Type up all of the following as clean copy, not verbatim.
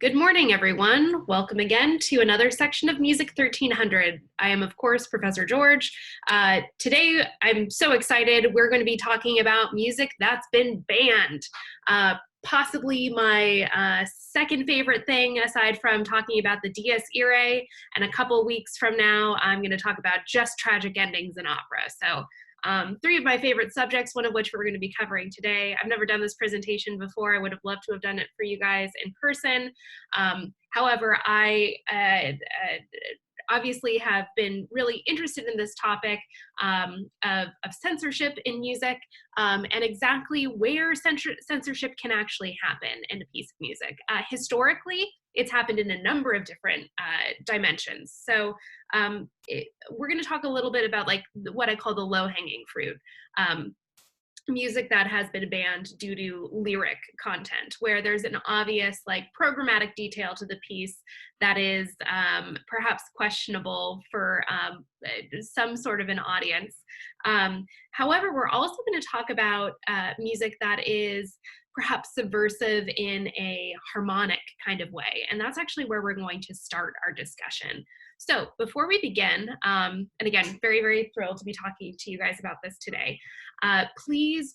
Good morning, everyone. Welcome again to another section of Music 1300. I am, of course, Professor George. Today, I'm so excited. We're going to be talking about music that's been banned. Possibly my second favorite thing, aside from talking about the Dies Irae. And a couple weeks from now, I'm going to talk about just tragic endings in opera. So three of my favorite subjects, one of which we're going to be covering today. I've never done this presentation before. I would have loved to have done it for you guys in person. However, I obviously have been really interested in this topic of censorship in music and exactly where censorship can actually happen in a piece of music. Historically, it's happened in a number of different dimensions. So we're going to talk a little bit about like what I call the low-hanging fruit. Music that has been banned due to lyric content, where there's an obvious like programmatic detail to the piece that is perhaps questionable for some sort of an audience. However, we're also going to talk about music that is perhaps subversive in a harmonic kind of way. And that's actually where we're going to start our discussion. So before we begin, and again, very, very thrilled to be talking to you guys about this today, please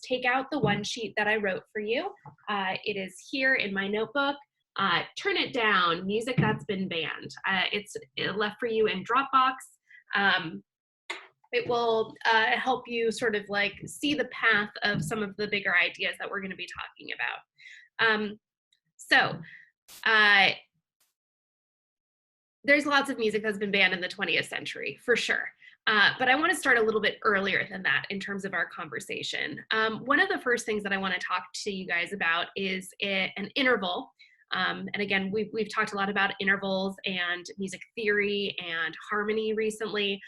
take out the one sheet that I wrote for you. It is here in my notebook. Turn it down, music that's been banned. It's left for you in Dropbox. It will help you sort of like see the path of some of the bigger ideas that we're going to be talking about. There's lots of music that's been banned in the 20th century, for sure. But I want to start a little bit earlier than that in terms of our conversation. One of the first things that I want to talk to you guys about is an interval. And again, we've talked a lot about intervals and music theory and harmony recently,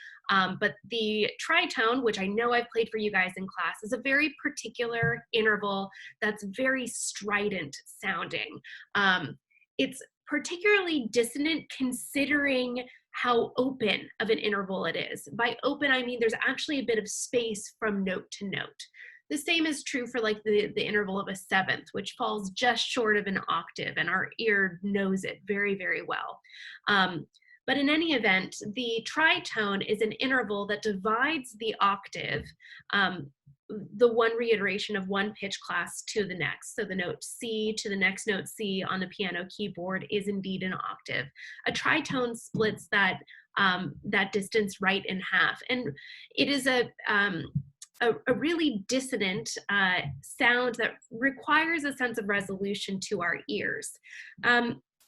but the tritone, which I know I've played for you guys in class, is a very particular interval that's very strident sounding. It's particularly dissonant considering how open of an interval it is. By open, I mean there's actually a bit of space from note to note. The same is true for like the interval of a seventh, which falls just short of an octave, and our ear knows it very, very well. But in any event, the tritone is an interval that divides the octave, the one reiteration of one pitch class to the next. So the note C to the next note C on the piano keyboard is indeed an octave. A tritone splits that distance right in half, and it is a really dissonant sound that requires a sense of resolution to our ears.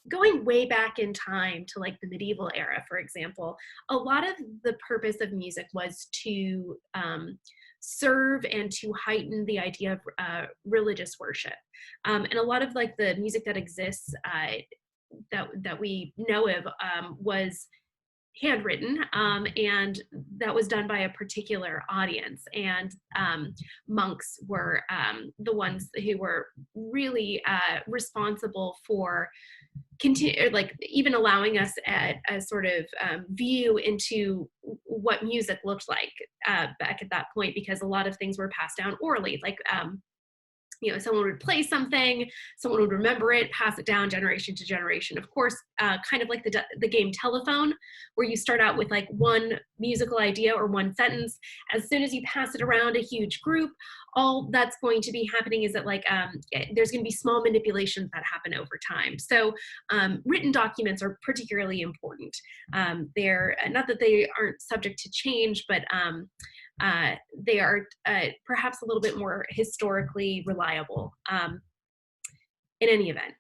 Going way back in time to like the medieval era, for example, a lot of the purpose of music was to serve and to heighten the idea of religious worship. And a lot of like the music that exists that we know of was handwritten, and that was done by a particular audience, and monks were the ones who were really responsible for like even allowing us a sort of view into what music looked like back at that point, because a lot of things were passed down orally, like you know, someone would play something, someone would remember it, pass it down generation to generation. Of course, kind of like the game telephone, where you start out with like one musical idea or one sentence. As soon as you pass it around a huge group, all that's going to be happening is that like there's going to be small manipulations that happen over time. So written documents are particularly important. They're not that they aren't subject to change, but they are perhaps a little bit more historically reliable. In any event,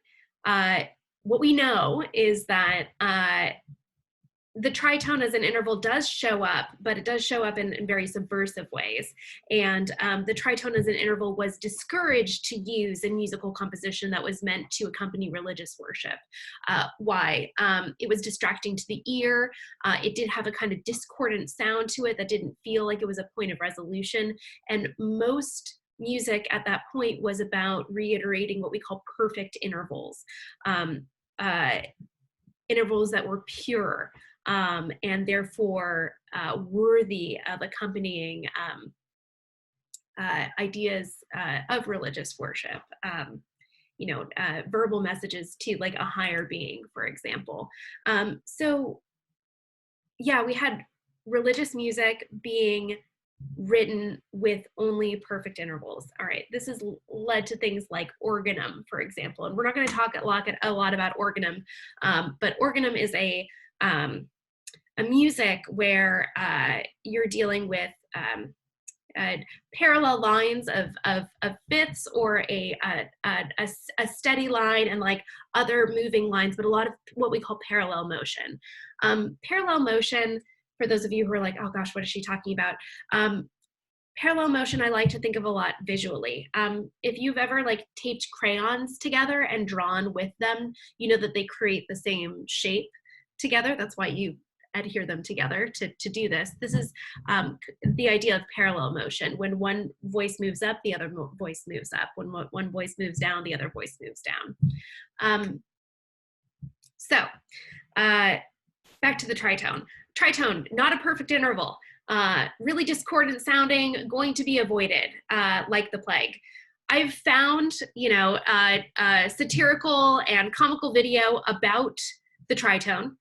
what we know is that the tritone as an interval does show up, but it does show up in very subversive ways. And the tritone as an interval was discouraged to use in musical composition that was meant to accompany religious worship. Why? It was distracting to the ear. It did have a kind of discordant sound to it that didn't feel like it was a point of resolution. And most music at that point was about reiterating what we call perfect intervals. Intervals that were pure, and therefore worthy of accompanying ideas of religious worship. verbal messages to like a higher being, for example. So yeah, we had religious music being written with only perfect intervals. All right, this has led to things like organum, for example, and we're not going to talk a lot about organum, but organum is a music where you're dealing with parallel lines of fifths, or a steady line and like other moving lines, but a lot of what we call parallel motion. Parallel motion, for those of you who are like, oh gosh, what is she talking about? Parallel motion, I like to think of a lot visually. If you've ever like taped crayons together and drawn with them, you know that they create the same shape together. That's why you adhere them together to do this. This is the idea of parallel motion. When one voice moves up, the other voice moves up. When one voice moves down, the other voice moves down. So back to the tritone. Tritone, not a perfect interval. Really discordant sounding, going to be avoided like the plague. I've found, satirical and comical video about the tritone,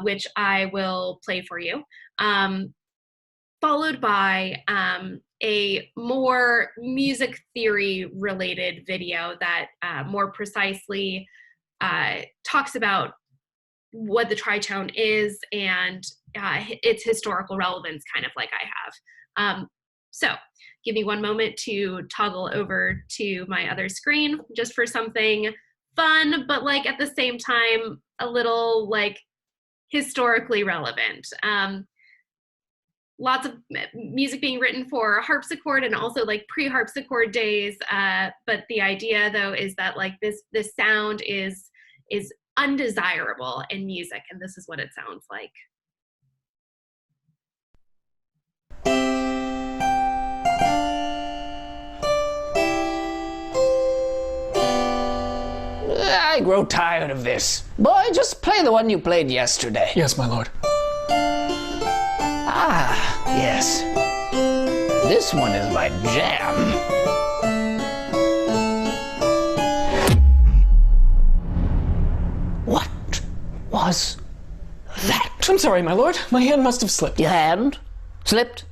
which I will play for you, followed by a more music theory related video that more precisely talks about what the tritone is and its historical relevance, kind of like I have. So give me one moment to toggle over to my other screen just for something fun, but like at the same time, a little like historically relevant. Lots of music being written for harpsichord and also like pre-harpsichord days. But the idea though is that like this sound is undesirable in music, and this is what it sounds like. I grow tired of this. Boy, just play the one you played yesterday. Yes, my lord. Ah, yes. This one is my jam. What was that? I'm sorry, my lord. My hand must have slipped. Your hand slipped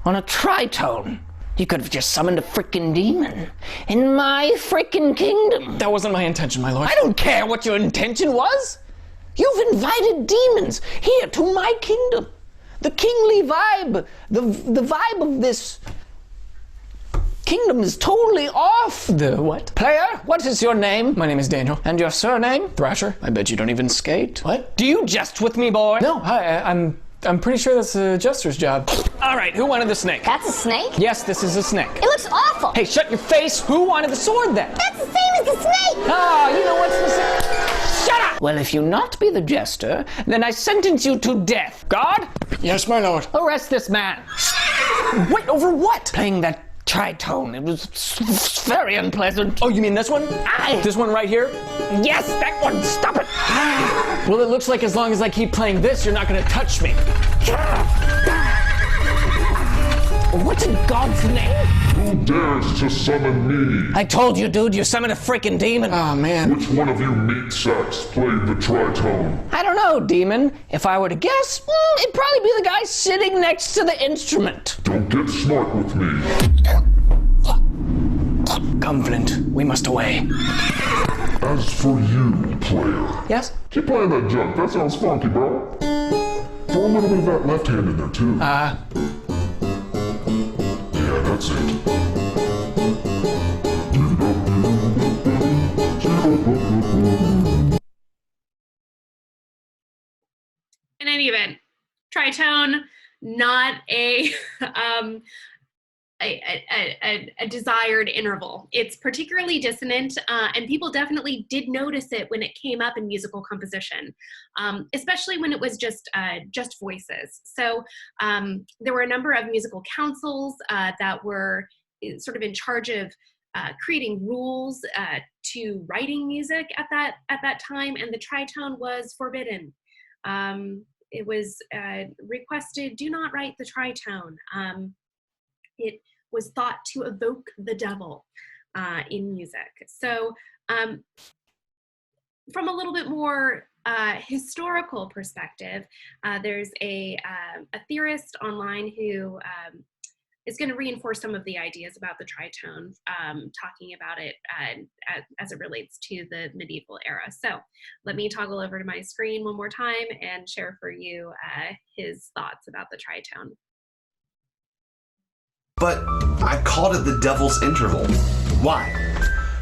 on a tritone. You could have just summoned a frickin' demon in my frickin' kingdom. That wasn't my intention, my lord. I don't care what your intention was. You've invited demons here to my kingdom. The kingly vibe, the vibe of this kingdom is totally off. The what? Player, what is your name? My name is Daniel. And your surname? Thrasher. I bet you don't even skate. What? Do you jest with me, boy? No, I'm pretty sure that's a jester's job. All right, who wanted the snake? That's a snake? Yes, this is a snake. It looks awful. Hey, shut your face. Who wanted the sword then? That's the same as the snake. Ah, you know what's the same? Shut up! Well, if you not be the jester, then I sentence you to death. Guard, Yes, my lord. arrest this man. Wait, over what? Playing that tritone, it was very unpleasant. Oh, you mean this one? Aye. This one right here? Yes, that one, stop it. Well, it looks like as long as I keep playing this, you're not gonna touch me. What's in God's name? Who dares to summon me? I told you, dude, you summoned a freaking demon. Oh, man. Which one of you meat sacks played the tritone? I don't know, demon. If I were to guess, it'd probably be the guy sitting next to the instrument. Don't get smart with me. Come, Flint. We must away. As for you, player, Yes? keep playing that junk. That sounds funky, bro. Throw a little bit of that left hand in there, too. Yeah, that's it. In any event, tritone, not a desired interval. It's particularly dissonant, and people definitely did notice it when it came up in musical composition, especially when it was just voices. So there were a number of musical councils that were sort of in charge of creating rules to writing music at that time, and the tritone was forbidden. It was requested, do not write the tritone. It was thought to evoke the devil in music. So From a little bit more historical perspective, there's a theorist online who is going to reinforce some of the ideas about the tritone, talking about it as it relates to the medieval era. So let me toggle over to my screen one more time and share for you his thoughts about the tritone. But I called it the devil's interval. Why?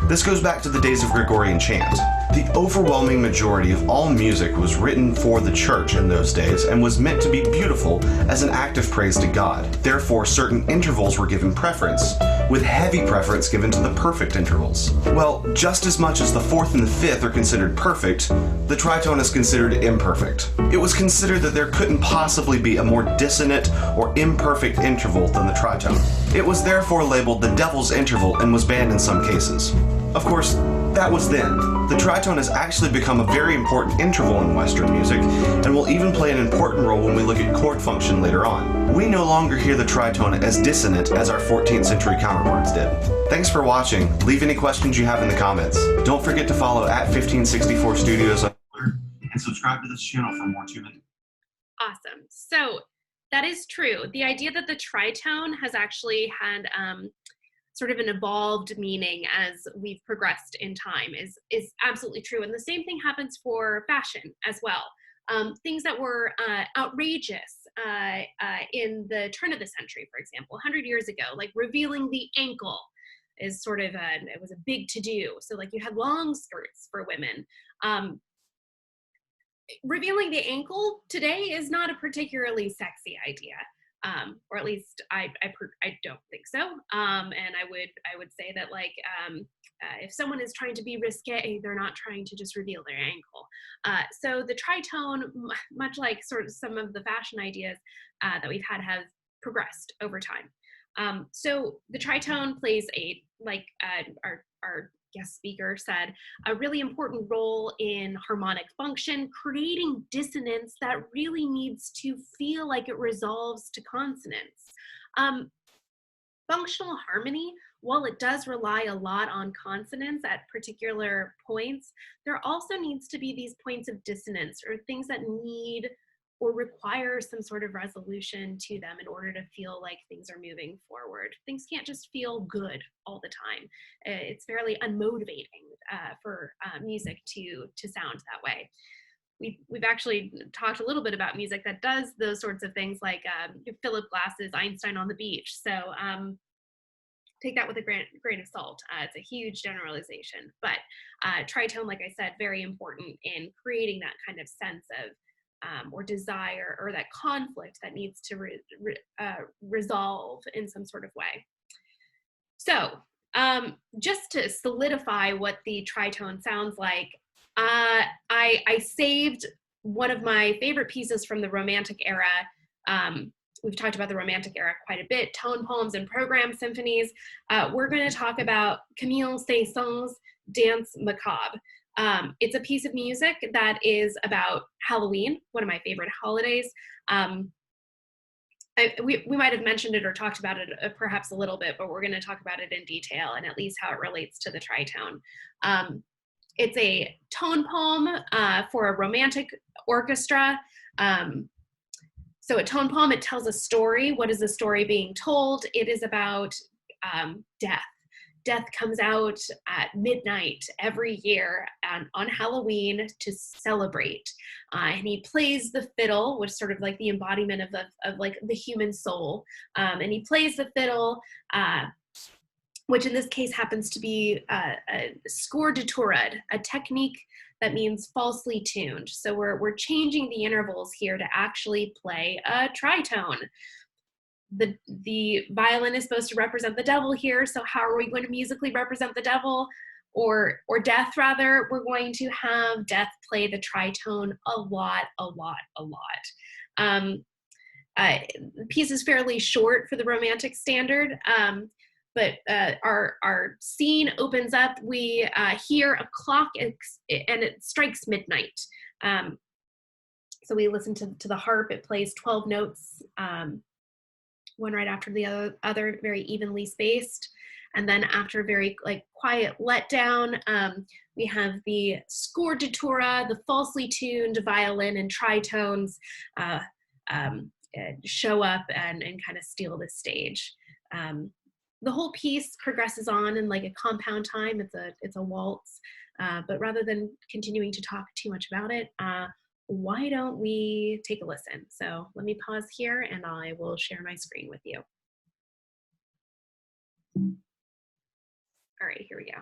This goes back to the days of Gregorian chant. The overwhelming majority of all music was written for the church in those days and was meant to be beautiful as an act of praise to God. Therefore, certain intervals were given preference, with heavy preference given to the perfect intervals. Well, just as much as the fourth and the fifth are considered perfect, the tritone is considered imperfect. It was considered that there couldn't possibly be a more dissonant or imperfect interval than the tritone. It was therefore labeled the devil's interval and was banned in some cases. Of course, that was then. The tritone has actually become a very important interval in Western music and will even play an important role when we look at chord function later on. We no longer hear the tritone as dissonant as our 14th century counterparts did. Thanks for watching. Leave any questions you have in the comments. Don't forget to follow at 1564 Studios on Twitter and subscribe to this channel for more 2 minutes. Awesome. So that is true. The idea that the tritone has actually had sort of an evolved meaning as we've progressed in time is absolutely true. And the same thing happens for fashion as well. Things that were outrageous in the turn of the century, for example, 100 years ago, like revealing the ankle is sort of it was a big to-do. So like you had long skirts for women. Revealing the ankle today is not a particularly sexy idea. Or at least I don't think so. And I would say that like if someone is trying to be risque, they're not trying to just reveal their ankle. So the tritone, much like sort of some of the fashion ideas that we've had, have progressed over time. So the tritone plays like our guest speaker said, a really important role in harmonic function, creating dissonance that really needs to feel like it resolves to consonance. Functional harmony, while it does rely a lot on consonance at particular points, there also needs to be these points of dissonance or things that need or require some sort of resolution to them in order to feel like things are moving forward. Things can't just feel good all the time. It's fairly unmotivating for music to sound that way. We've actually talked a little bit about music that does those sorts of things, like Philip Glass's Einstein on the Beach. So take that with a grain of salt. It's a huge generalization, but tritone, like I said, very important in creating that kind of sense of or desire or that conflict that needs to resolve in some sort of way. So just to solidify what the tritone sounds like, I saved one of my favorite pieces from the Romantic era. We've talked about the Romantic era quite a bit, tone poems and program symphonies. We're going to talk about Camille Saint-Saëns' Danse Macabre. It's a piece of music that is about Halloween, one of my favorite holidays. We might have mentioned it or talked about it perhaps a little bit, but we're going to talk about it in detail and at least how it relates to the tritone. It's a tone poem for a romantic orchestra. So a tone poem, it tells a story. What is the story being told? It is about death. Death comes out at midnight every year on Halloween to celebrate. And he plays the fiddle, which is sort of like the embodiment of like the human soul. And he plays the fiddle, which in this case happens to be a score de tourade, a technique that means falsely tuned. So we're changing the intervals here to actually play a tritone. The violin is supposed to represent the devil here, so how are we going to musically represent the devil, or death rather? We're going to have death play the tritone a lot. The piece is fairly short for the Romantic standard, but our scene opens up. We hear a clock and it strikes midnight. So we listen to the harp. It plays 12 notes, one right after the other, very evenly spaced. And then after a very like quiet letdown, we have the scordatura, the falsely tuned violin and tritones show up and kind of steal the stage. The whole piece progresses on in like a compound time. It's a waltz, but rather than continuing to talk too much about it, why don't we take a listen? So let me pause here and I will share my screen with you. All right, here we go.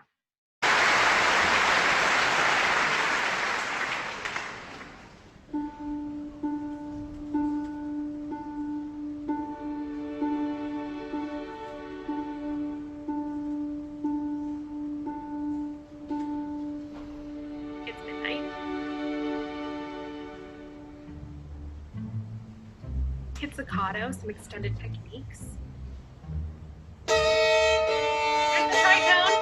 It's midnight. Pizzicato, some extended techniques. There's the tritone.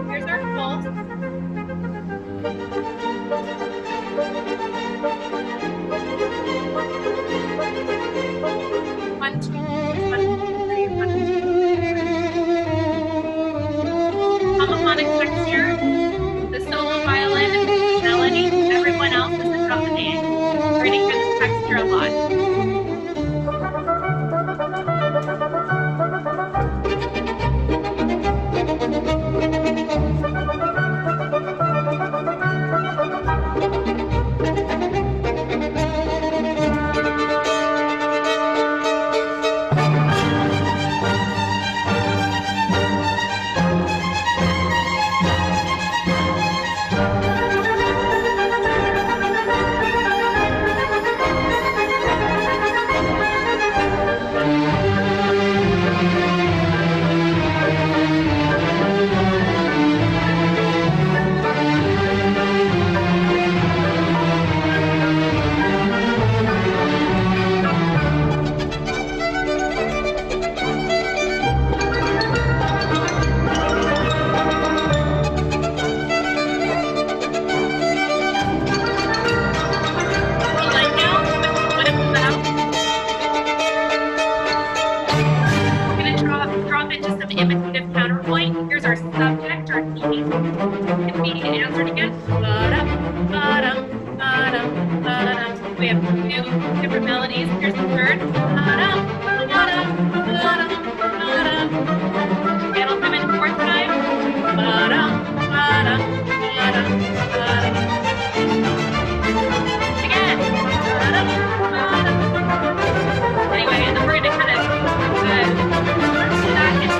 Here's our pulse. One, two, three, one, two, homophonic texture, the solo violin, melody, everyone else is accompanying. We're going to hear this texture a lot. Imitative counterpoint. Here's our subject, our theme. Can be answered again. Ba-dum, ba-dum, ba-dum, ba-dum. We have two different melodies. Here's the third. Ba-dum, ba-dum, ba-dum, ba-dum. And it'll come in fourth time. Ba-dum, ba-dum, ba-dum, ba-dum. Again. Ba-dum, ba-dum. Anyway, and then we're going to kind of back into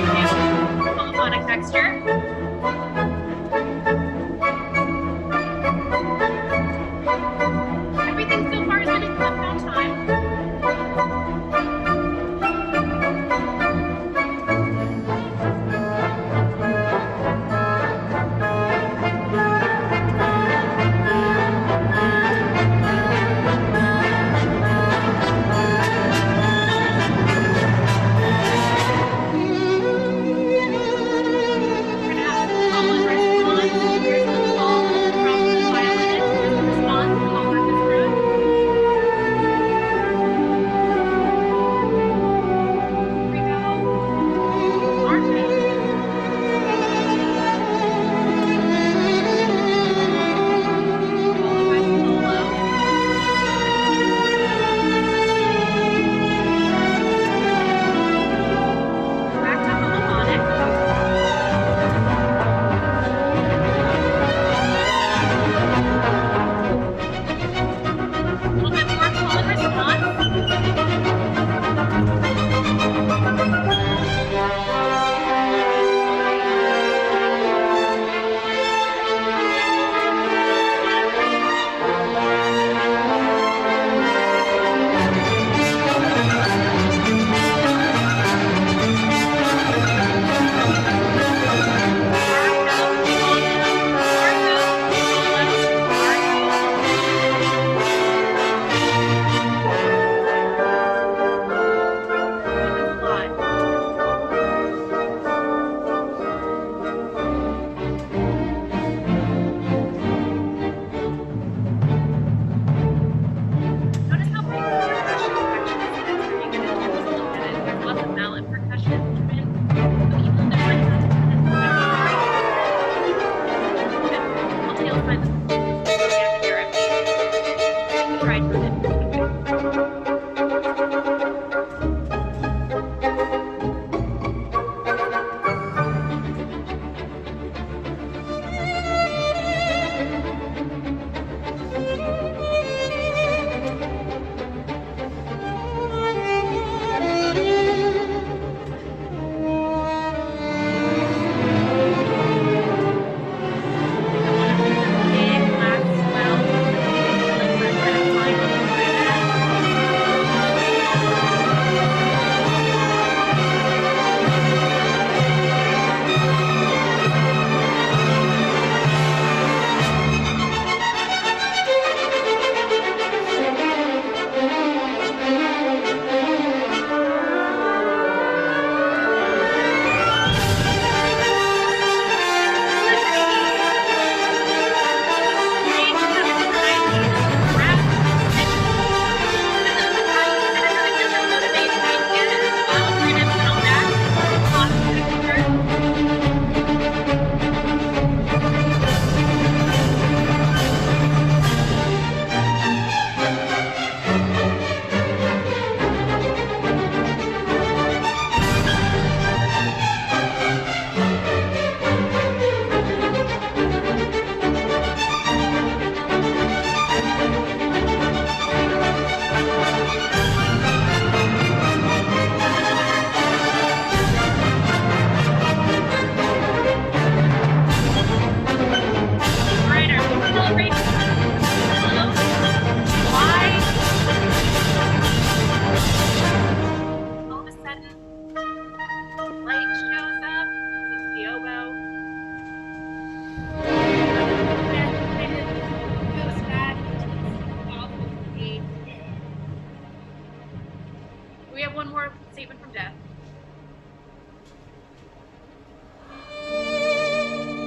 We have one more statement from Jeff.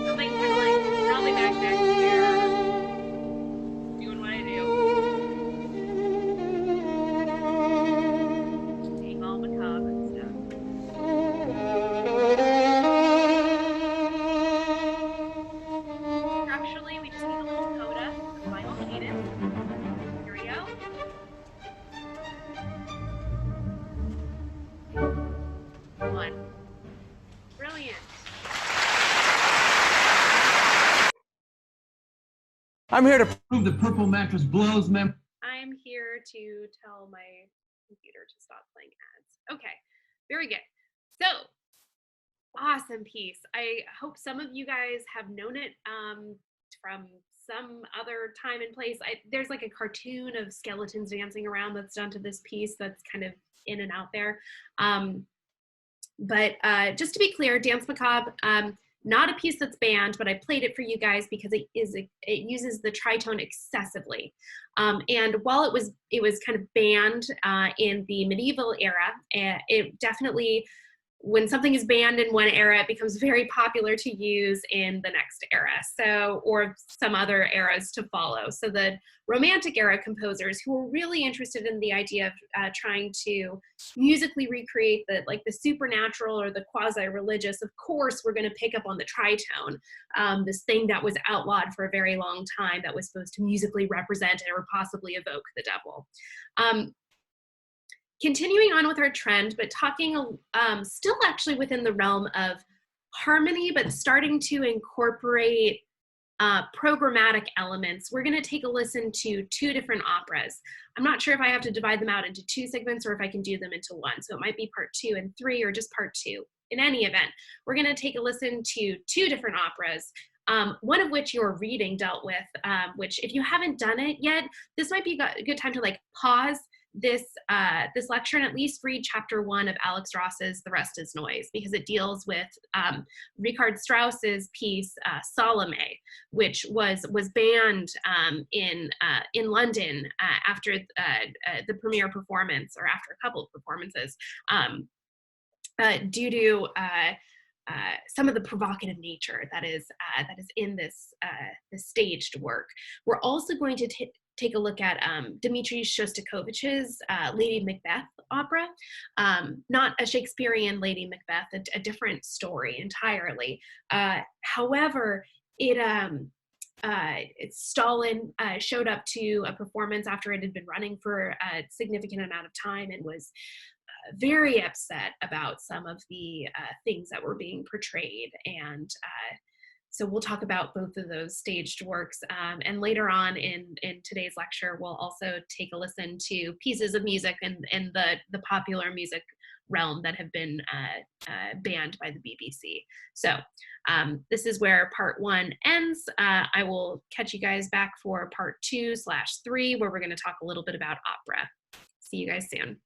Something kind of like probably back next year. Doing what I do. Being all macabre and stuff. Structurally, we just need a little coda, the final cadence. Here we go. One. Brilliant. I'm here to prove the purple mattress blows, mem. I'm here to tell my computer to stop playing ads. Okay, very good. So, awesome piece. I hope some of you guys have known it from some other time and place. There's like a cartoon of skeletons dancing around that's done to this piece that's kind of in and out there. But just to be clear, Danse Macabre, not a piece that's banned, but I played it for you guys because it uses the tritone excessively. And while it was kind of banned in the medieval era, it definitely, when something is banned in one era, it becomes very popular to use in the next era, so, or some other eras to follow. So the Romantic era composers who were really interested in the idea of trying to musically recreate the supernatural or the quasi-religious, of course, we're going to pick up on the tritone, this thing that was outlawed for a very long time that was supposed to musically represent or possibly evoke the devil. Continuing on with our trend, but talking still actually within the realm of harmony, but starting to incorporate programmatic elements, we're going to take a listen to two different operas. I'm not sure if I have to divide them out into two segments or if I can do them into one. So it might be part 2 and 3 or just part 2. In any event, we're going to take a listen to two different operas. One of which your reading dealt with, which if you haven't done it yet, this might be a good time to like pause this lecture and at least read chapter 1 of Alex Ross's The Rest is Noise, because it deals with Richard Strauss's piece Salome, which was banned in London after the premiere performance, or after a couple of performances, due to some of the provocative nature that is in this staged work. We're also going to take a look at Dmitri Shostakovich's Lady Macbeth opera, not a Shakespearean Lady Macbeth, a different story entirely. However, Stalin showed up to a performance after it had been running for a significant amount of time and was very upset about some of the things that were being portrayed. And so we'll talk about both of those staged works. And later on in today's lecture, we'll also take a listen to pieces of music in the popular music realm that have been banned by the BBC. So this is where part 1 ends. I will catch you guys back for part 2/3, where we're going to talk a little bit about opera. See you guys soon.